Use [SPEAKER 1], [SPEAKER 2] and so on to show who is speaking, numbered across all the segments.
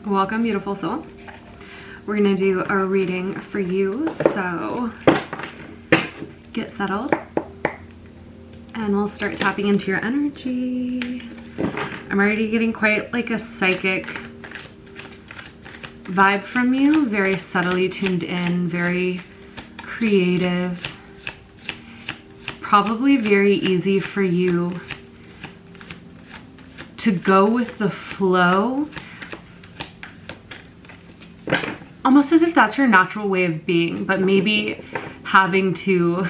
[SPEAKER 1] Welcome, beautiful soul. We're gonna do a reading for you, so get settled and we'll start tapping into your energy. I'm already getting quite like a psychic vibe from you, very subtly tuned in, very creative, probably very easy for you to go with the flow, almost as if that's your natural way of being, but maybe having to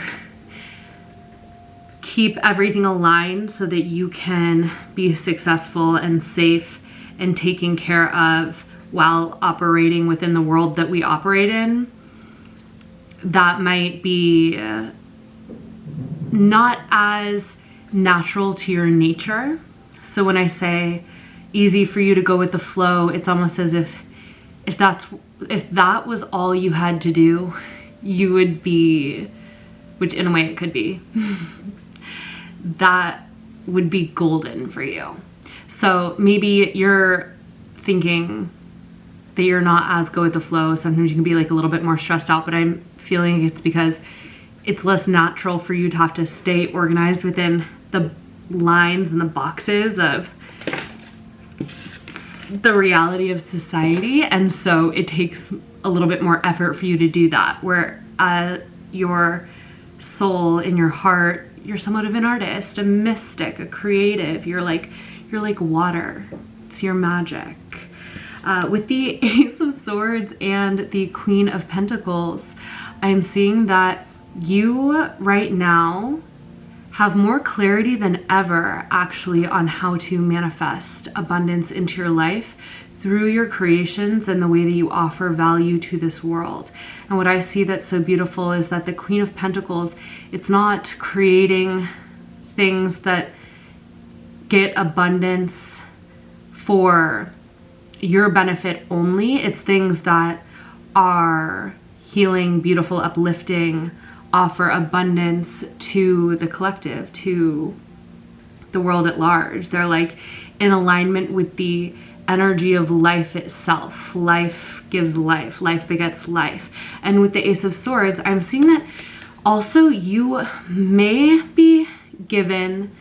[SPEAKER 1] keep everything aligned so that you can be successful and safe and taken care of while operating within the world that we operate in. That might be not as natural to your nature. So when I say easy for you to go with the flow, it's almost as if that was all you had to do, you would be, which in a way it could be, that would be golden for you. So maybe you're thinking that you're not as go with the flow. Sometimes you can be like a little bit more stressed out, but I'm feeling it's because it's less natural for you to have to stay organized within the lines and the boxes of the reality of society, and so it takes a little bit more effort for you to do that, where your soul, in your heart, you're somewhat of an artist, a mystic, a creative. You're like water. It's your magic. With the Ace of Swords and the Queen of Pentacles, I'm seeing that you right now have more clarity than ever actually on how to manifest abundance into your life through your creations and the way that you offer value to this world. And what I see that's so beautiful is that the Queen of Pentacles, it's not creating things that get abundance for your benefit only. It's things that are healing, beautiful, uplifting, offer abundance to the collective, to the world at large. They're like in alignment with the energy of life itself. Life gives life, life begets life. And with the Ace of Swords, I'm seeing that also you may be given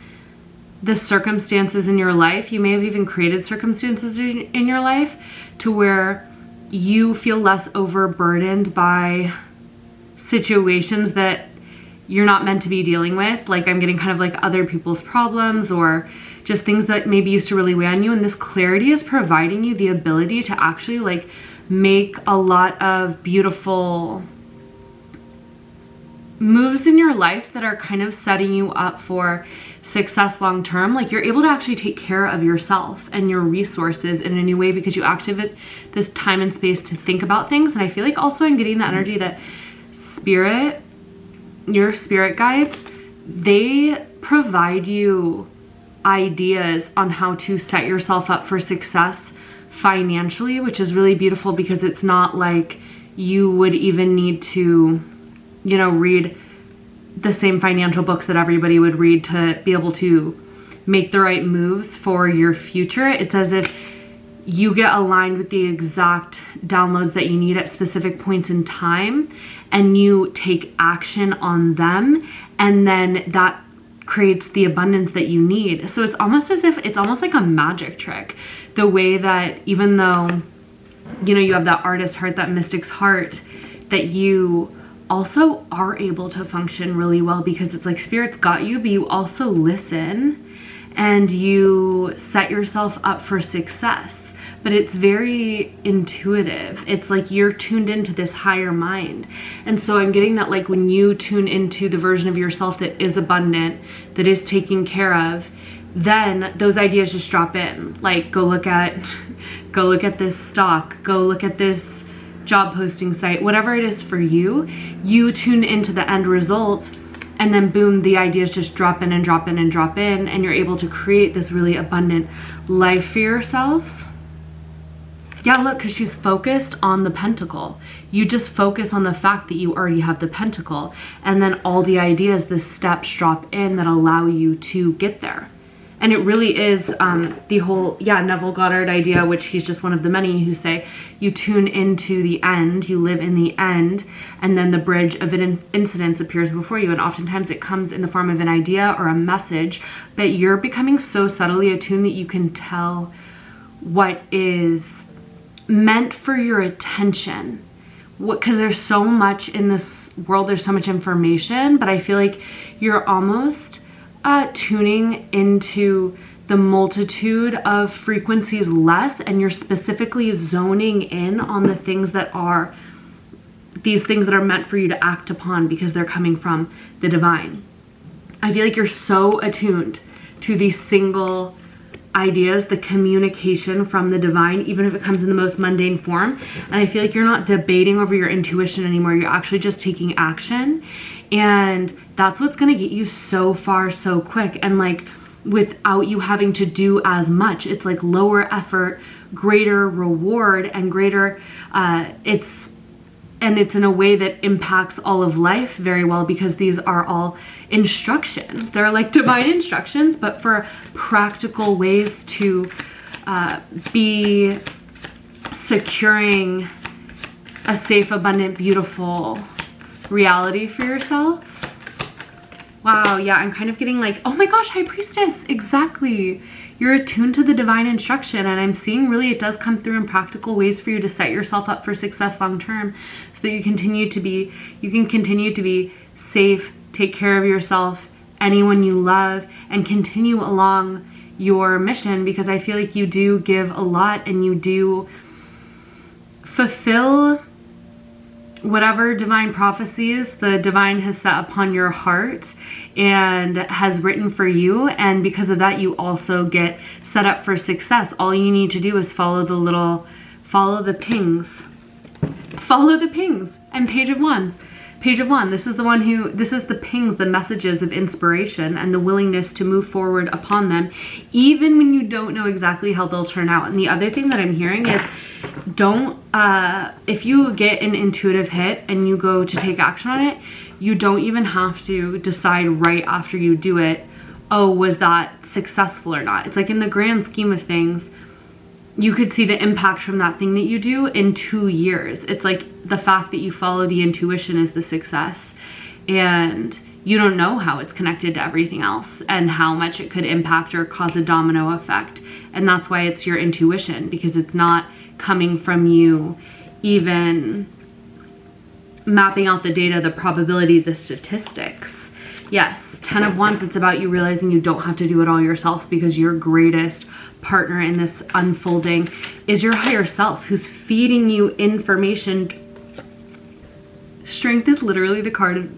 [SPEAKER 1] the circumstances in your life, you may have even created circumstances in your life to where you feel less overburdened by situations that you're not meant to be dealing with. Like I'm getting kind of like other people's problems or just things that maybe used to really weigh on you, and this clarity is providing you the ability to actually like make a lot of beautiful moves in your life that are kind of setting you up for success long term. Like you're able to actually take care of yourself and your resources in a new way because you actually have this time and space to think about things. And I feel like also I'm getting the energy that spirit, your spirit guides, they provide you ideas on how to set yourself up for success financially, which is really beautiful because it's not like you would even need to, you know, read the same financial books that everybody would read to be able to make the right moves for your future. It's as if you get aligned with the exact downloads that you need at specific points in time, and you take action on them, and then that creates the abundance that you need. So it's almost as if it's almost like a magic trick, the way that even though, you know, you have that artist heart, that mystic's heart, that you also are able to function really well because it's like spirit's got you, but you also listen and you set yourself up for success. But it's very intuitive. It's like you're tuned into this higher mind. And so I'm getting that like when you tune into the version of yourself that is abundant, that is taken care of, then those ideas just drop in. Like go look at this stock, go look at this job posting site, whatever it is for you, you tune into the end result, and then boom, the ideas just drop in and drop in and drop in, and you're able to create this really abundant life for yourself. Yeah, look, because she's focused on the pentacle. You just focus on the fact that you already have the pentacle, and then all the ideas, the steps drop in that allow you to get there. And it really is the whole, Neville Goddard idea, which he's just one of the many who say you tune into the end, you live in the end, and then the bridge of incidents appears before you. And oftentimes it comes in the form of an idea or a message, but you're becoming so subtly attuned that you can tell what is meant for your attention. Because there's so much in this world, there's so much information, but I feel like you're almost tuning into the multitude of frequencies less, and you're specifically zoning in on the things that are these things that are meant for you to act upon because they're coming from the divine. I feel like you're so attuned to these single ideas, the communication from the divine, even if it comes in the most mundane form. And I feel like you're not debating over your intuition anymore. You're actually just taking action. And that's what's going to get you so far so quick, and like without you having to do as much. It's like lower effort, greater reward, and greater it's in a way that impacts all of life very well, because these are all instructions. They're like divine instructions, but for practical ways to be securing a safe, abundant, beautiful reality for yourself. Wow, yeah, I'm kind of getting like, oh my gosh, High Priestess, exactly. You're attuned to the divine instruction, and I'm seeing really it does come through in practical ways for you to set yourself up for success long term, so that you can continue to be safe, take care of yourself, anyone you love, and continue along your mission, because I feel like you do give a lot and you do fulfill whatever divine prophecies the divine has set upon your heart and has written for you. And because of that, you also get set up for success. All you need to do is follow the pings and Page of Wands. Page of Wands, this is the pings, the messages of inspiration and the willingness to move forward upon them, even when you don't know exactly how they'll turn out. And the other thing that I'm hearing is, if you get an intuitive hit and you go to take action on it, you don't even have to decide right after you do it, oh, was that successful or not? It's like in the grand scheme of things, you could see the impact from that thing that you do in 2 years. It's like the fact that you follow the intuition is the success, and you don't know how it's connected to everything else and how much it could impact or cause a domino effect. And that's why it's your intuition, because it's not coming from you even mapping out the data, the probability, the statistics. Yes, 10 of Wands, it's about you realizing you don't have to do it all yourself, because your greatest partner in this unfolding is your higher self, who's feeding you information. Strength is literally the card of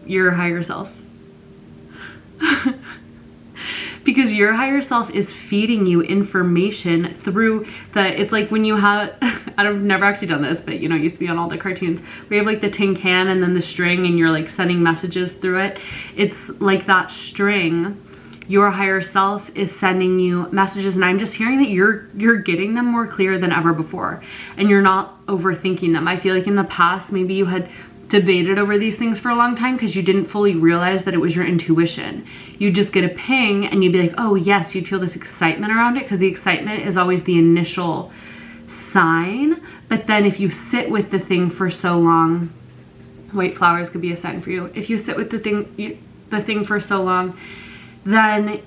[SPEAKER 1] your higher self. Because your higher self is feeding you information through it's like when you have, I've never actually done this, but you know, it used to be on all the cartoons, where you have like the tin can and then the string and you're like sending messages through it. It's like that string. Your higher self is sending you messages, and I'm just hearing that you're getting them more clear than ever before, and you're not overthinking them. I feel like in the past, maybe you had debated over these things for a long time because you didn't fully realize that it was your intuition. You just get a ping and you'd be like, oh yes, you'd feel this excitement around it, because the excitement is always the initial sign. But then if you sit with the thing for so long, white flowers could be a sign for you. If you sit with the thing for so long, then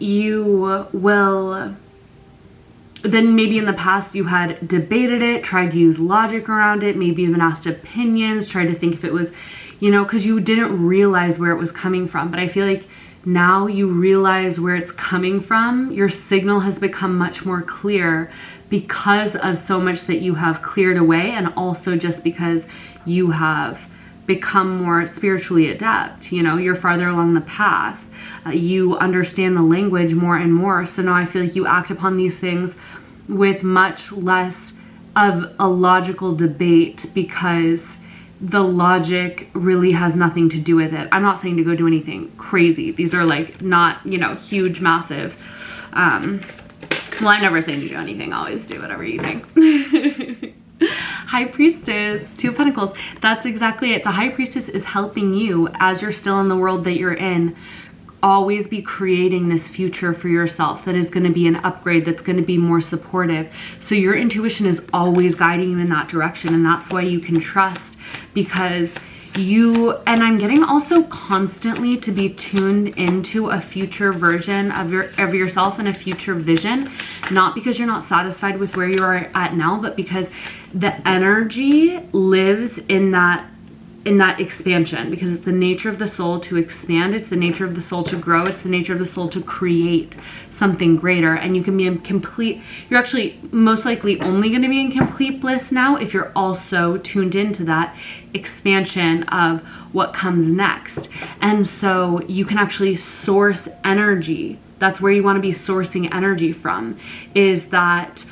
[SPEAKER 1] then maybe in the past you had debated it, tried to use logic around it, maybe even asked opinions, tried to think if it was, you know, because you didn't realize where it was coming from. But I feel like now you realize where it's coming from. Your signal has become much more clear because of so much that you have cleared away, and also just because you have become more spiritually adept. You know, you're farther along the path. You understand the language more and more. So now I feel like you act upon these things with much less of a logical debate, because the logic really has nothing to do with it. I'm not saying to go do anything crazy. These are like not, you know, huge, massive. Well, I'm never saying to do anything. Always do whatever you think. High Priestess, Two of Pentacles. That's exactly it. The High Priestess is helping you as you're still in the world that you're in, always be creating this future for yourself that is going to be an upgrade, that's going to be more supportive. So your intuition is always guiding you in that direction, and that's why you can trust, because and I'm getting also constantly to be tuned into a future version of yourself and a future vision, not because you're not satisfied with where you are at now, but because the energy lives in that expansion, because it's the nature of the soul to expand, it's the nature of the soul to grow, it's the nature of the soul to create something greater. And you can be in complete, you're actually most likely only going to be in complete bliss now if you're also tuned into that expansion of what comes next. And so you can actually source energy. That's where you want to be sourcing energy from, is that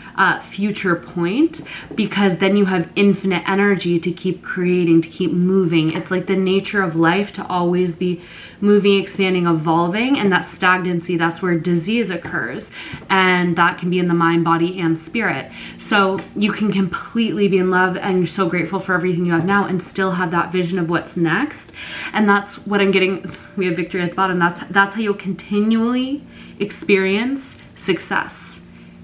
[SPEAKER 1] future point, because then you have infinite energy to keep creating, to keep moving. It's like the nature of life to always be moving, expanding, evolving, and that stagnancy, that's where disease occurs, and that can be in the mind, body, and spirit. So you can completely be in love and you're so grateful for everything you have now and still have that vision of what's next. And that's what I'm getting. We have victory at the bottom. That's how you'll continually experience success.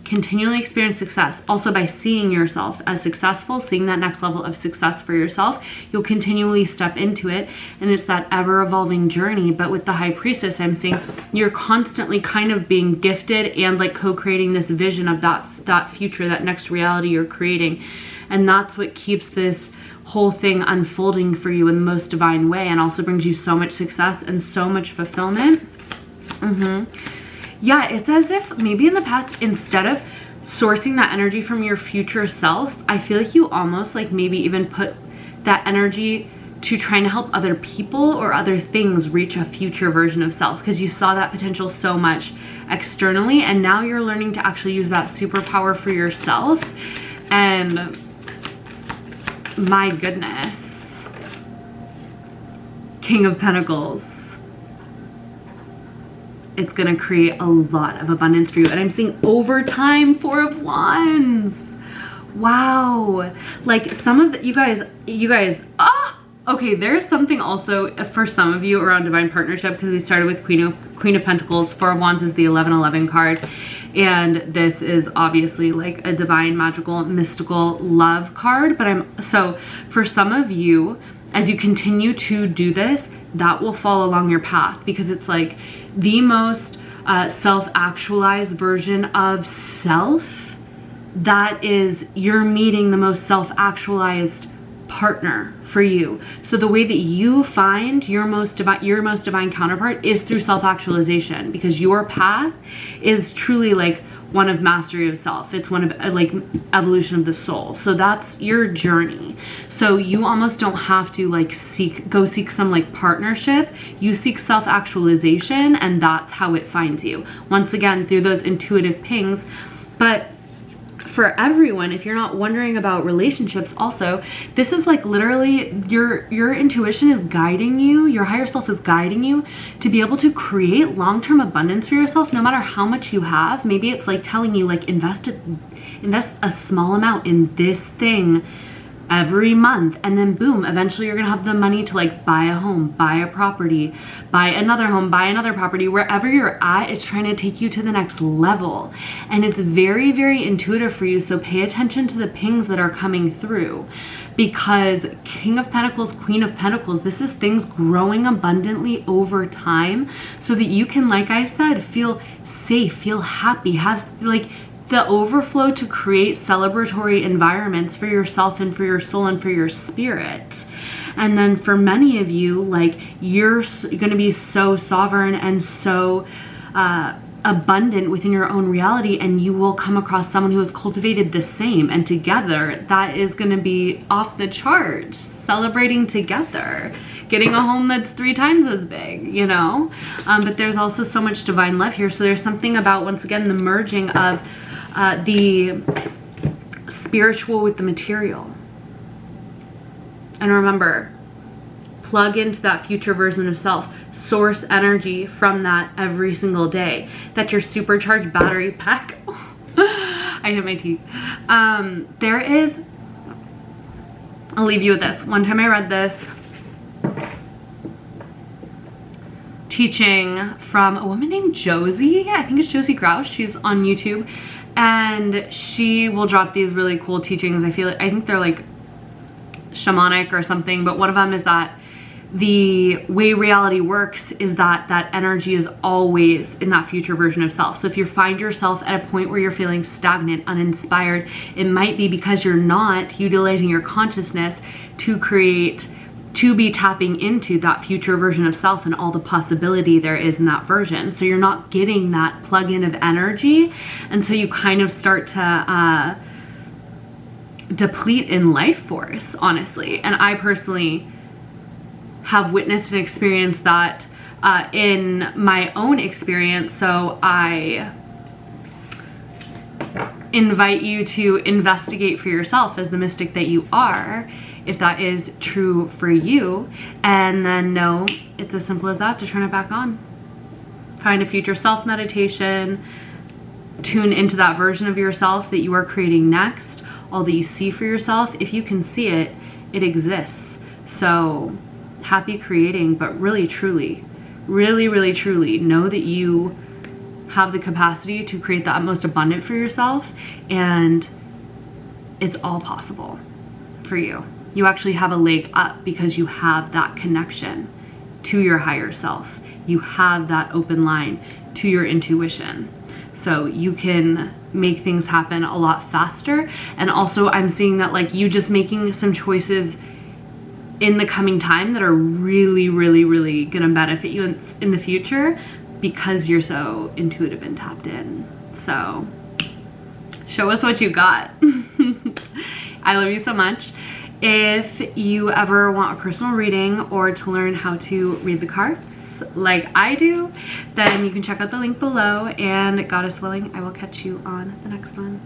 [SPEAKER 1] Continually experience success. Also, by seeing yourself as successful, seeing that next level of success for yourself, you'll continually step into it, and it's that ever-evolving journey. But with the High Priestess, I'm seeing you're constantly kind of being gifted and like co-creating this vision of that future, that next reality you're creating. And that's what keeps this whole thing unfolding for you in the most divine way, and also brings you so much success and so much fulfillment. Yeah, it's as if maybe in the past, instead of sourcing that energy from your future self, I feel like you almost like maybe even put that energy to trying to help other people or other things reach a future version of self, because you saw that potential so much externally, and now you're learning to actually use that superpower for yourself. And my goodness, King of Pentacles. It's gonna create a lot of abundance for you. And I'm seeing overtime, 4 of Wands. Wow. Like some of the, you guys, okay, there's something also for some of you around divine partnership, because we started with Queen of Pentacles. 4 of Wands is the 1111 card. And this is obviously like a divine, magical, mystical love card. But so for some of you, as you continue to do this, that will fall along your path, because it's like the most self-actualized version of self. That is, you're meeting the most self-actualized partner for you. So the way that you find your most divine counterpart is through self-actualization, because your path is truly like one of mastery of self. It's one of like evolution of the soul. So that's your journey. So you almost don't have to like go seek some like partnership. You seek self-actualization, and that's how it finds you. Once again, through those intuitive pings. But for everyone, if you're not wondering about relationships also, this is like literally your intuition is guiding you, your higher self is guiding you to be able to create long-term abundance for yourself, no matter how much you have. Maybe it's like telling you like invest a small amount in this thing every month, and then boom, eventually you're gonna have the money to like buy a home, buy a property, buy another home, buy another property. Wherever you're at, it's trying to take you to the next level, and it's very, very intuitive for you. So pay attention to the pings that are coming through, because King of Pentacles, Queen of Pentacles, this is things growing abundantly over time, so that you can, like I said, feel safe, feel happy, have like the overflow to create celebratory environments for yourself and for your soul and for your spirit. And then for many of you, like you're going to be so sovereign and so abundant within your own reality, and you will come across someone who has cultivated the same, and together that is going to be off the charts, celebrating together, getting a home that's 3 times as big, you know. But there's also so much divine love here. So there's something about, once again, the merging of the spiritual with the material. And remember, plug into that future version of self. Source energy from that every single day. That's your supercharged battery pack. I hit my teeth. I'll leave you with this. One time I read this. teaching from a woman named Josie. I think it's Josie Grouch. She's on YouTube, and she will drop these really cool teachings. I think they're like shamanic or something, but one of them is that the way reality works is that that energy is always in that future version of self. So if you find yourself at a point where you're feeling stagnant, uninspired, it might be because you're not utilizing your consciousness to be tapping into that future version of self and all the possibility there is in that version. So you're not getting that plug-in of energy, and so you kind of start to deplete in life force, honestly. And I personally have witnessed and experienced that in my own experience. So I invite you to investigate for yourself as the mystic that you are, if that is true for you, and then know it's as simple as that to turn it back on. Find a future self meditation, tune into that version of yourself that you are creating next, all that you see for yourself. If you can see it, it exists. So happy creating, but really truly, really truly know that you have the capacity to create the utmost abundant for yourself, and it's all possible for you. You actually have a leg up because you have that connection to your higher self. You have that open line to your intuition. So you can make things happen a lot faster. And also I'm seeing that like you just making some choices in the coming time that are really gonna benefit you in the future because you're so intuitive and tapped in. So show us what you got. I love you so much. If you ever want a personal reading or to learn how to read the cards like I do, then you can check out the link below, and Goddess willing, I will catch you on the next one.